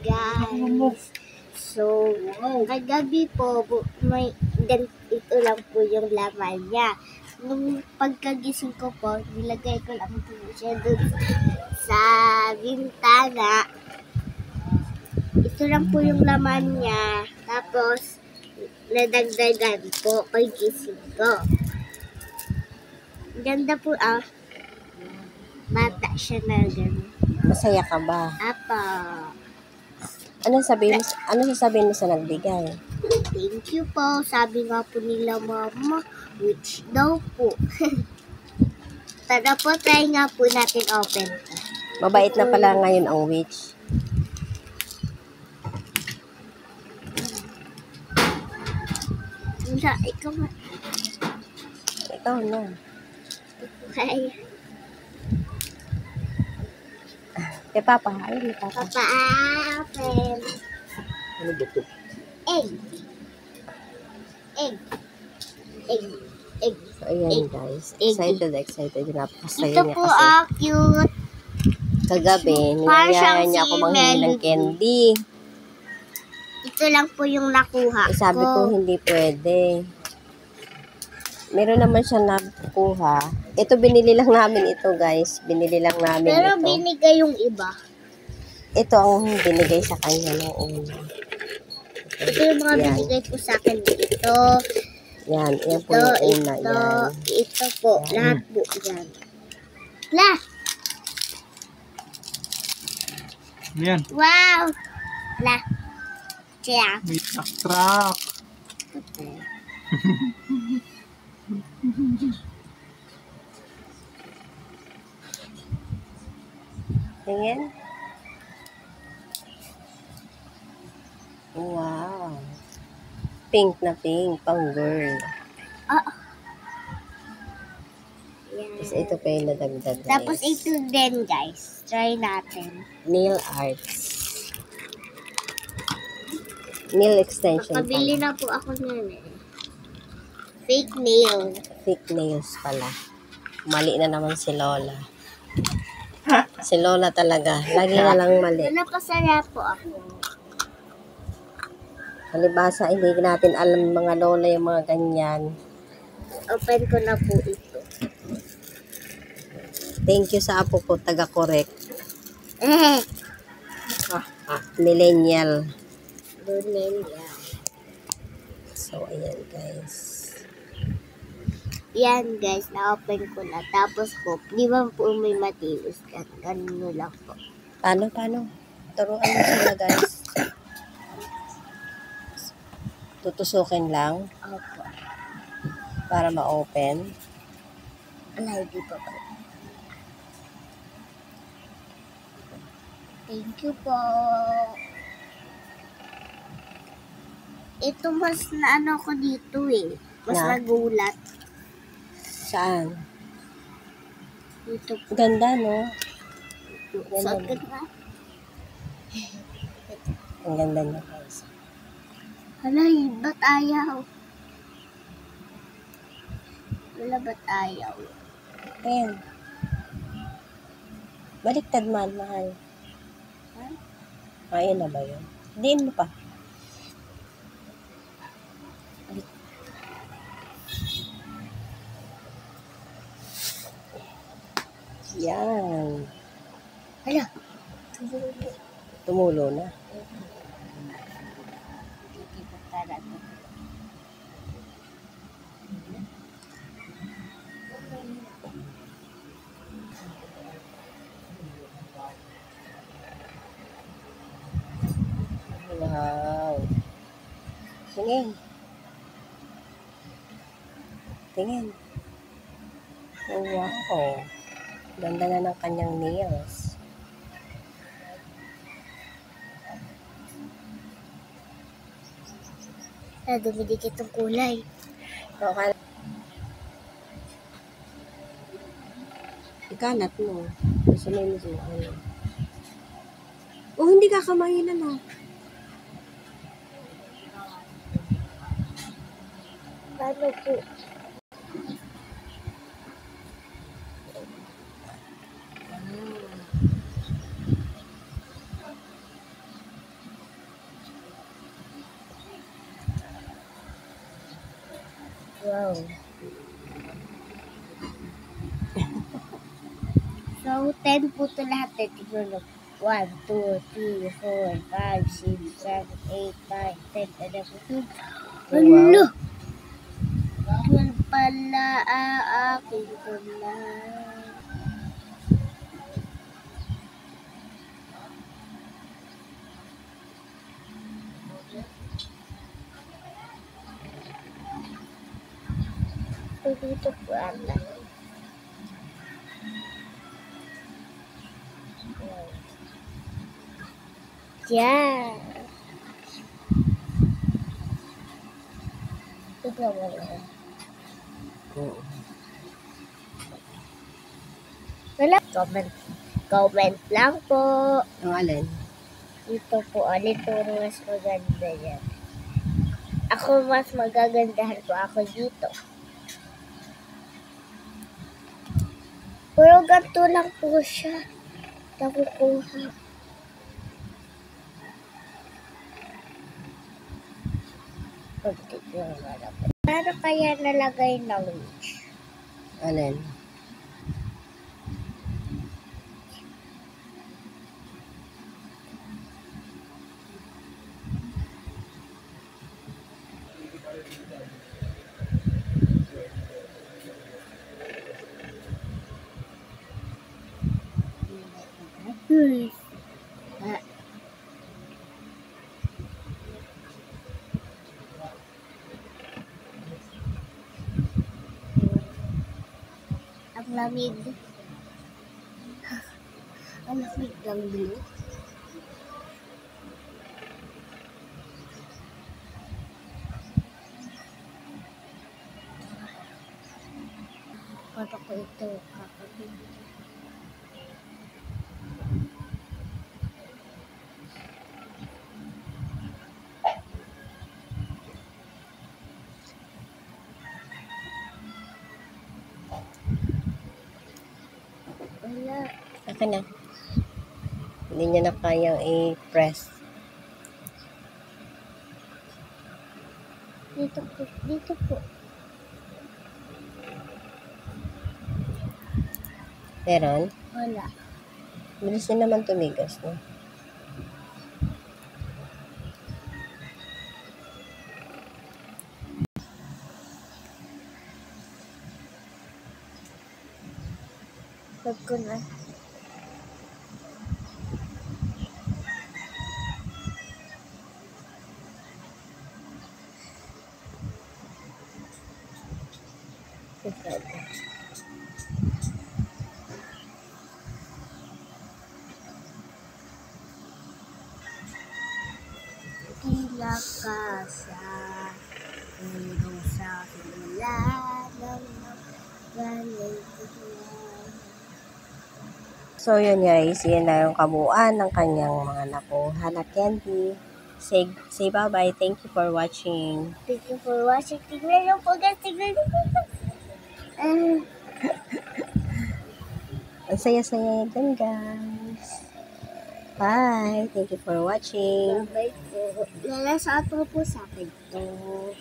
guys. So, kagabi po, ito lang po yung laman niya. Nung pagkagising ko po, nilagay ko lang po siya dun sa bintana. Ito lang po yung laman niya. Tapos, nadagdagan po kay gising ko. Ganda po bata siya na gano'n. Masaya ka ba? Apa. Ano sasabihin mo sa nagbigay? Thank you po. Sabi nga po nila mama, which daw po. Tara po, try nga po natin open. Mabait na pala ngayon ang witch. Ikaw nga. Ikaw na. Kaya. Kay Papa, ayun ni Papa. Papa, open. Ano ba ito? Egg. Egg. Egg. Egg. So, ayan guys. Excited. Napakasaya Ito niya po kasi. cute. Kagabi, Parang niyayaya siyang niya ako si manghingi ng Melody. candy. Ito lang po yung nakuha Sabi ko, hindi pwede. Meron naman siya nakuha. Ito, binili lang namin ito, guys. Binili lang namin Pero ito. binigay yung iba. Ito ang binigay sa kanya ng una. Ito yung mga binigay po sa akin dito. Yan. Yan po yung una. Yan. Ito po. Lahat po yan. Yan. Wow! Siya. May truck. Tingin. Wow. Pink na pink. Pang girl. Yan. Tapos ito pa yung nadagdag, guys. Tapos ito din, guys. Try natin. Nail arts. Nail extension. Makabili na po ako nun eh. Fake nail. Fake nails pala. Mali na naman si Lola. Si Lola talaga. Lagi na lang mali. Napasaya po ako. Halibasa, hindi natin alam mga Lola yung mga ganyan. Open ko na po ito. Thank you sa apo ko, taga-correct. Eh! Millennial. Doon yan. So, ayan guys. Yan guys, na-open ko na. Tapos po, di ba po may matilos yan? Ganun lang po. Paano? Turuan mo sila guys. Tutusukin lang Opo. para ma-open. Alay, di pa ba? Thank you po. Ito mas na ko dito eh. Mas Na? nagulat. Saan? Dito po. Ganda, no? Sa ganda. Ang ganda niya guys. Alay, ba't ayaw? Wala ba't ayaw? Ayan. Baliktad mahal. Ayan na ba yun? Diin mo pa. Yan. Hala. Tumulo na. Wow. Tingin. Oh, wow. Ganda na ng kanyang nails. Dumidikit ang kulay. Okay. Ikanat mo. Sunay mo sa ano. Oh, hindi kakamayin na no. Paano po? Wow. So, 10 po ito lahat. Tignan mo. 1, 2, 3, 4, 5, 6, 7, 8, 9, 10, 11, 12. Ano? 12 pala ang aking tulad. So, dito po ata. Yan. Tignan mo lang. Oo. Wala. Comment lang po. Ang alin? Dito po, alin po mas maganda yan. Ako mas magagandahan po ako dito. Pero ganito lang po siya. Nakukuha. Pagtignan nga lang po. Paano kaya nalagay ng wish? Alin? Ang lamig. Ang lamig ng blue. Paano ko ito kakabit? Wala. Akin na. Hindi niya na kayang i-press. Dito po. Dito po. Meron? Wala. Bilis niya naman tumigas, no? Pag ko na. Tila ka sa tulong sa hila ng galing ko. So, yun guys. Yan na yung kabuuan ng kanyang mga nakuha na candy. Say bye-bye. Thank you for watching. Thank you for watching. Tignan niyo po guys. Tignan niyo po guys. Ang saya-saya dyan guys. Bye. Thank you for watching. Bye po. Lala sa ato po sa akin to.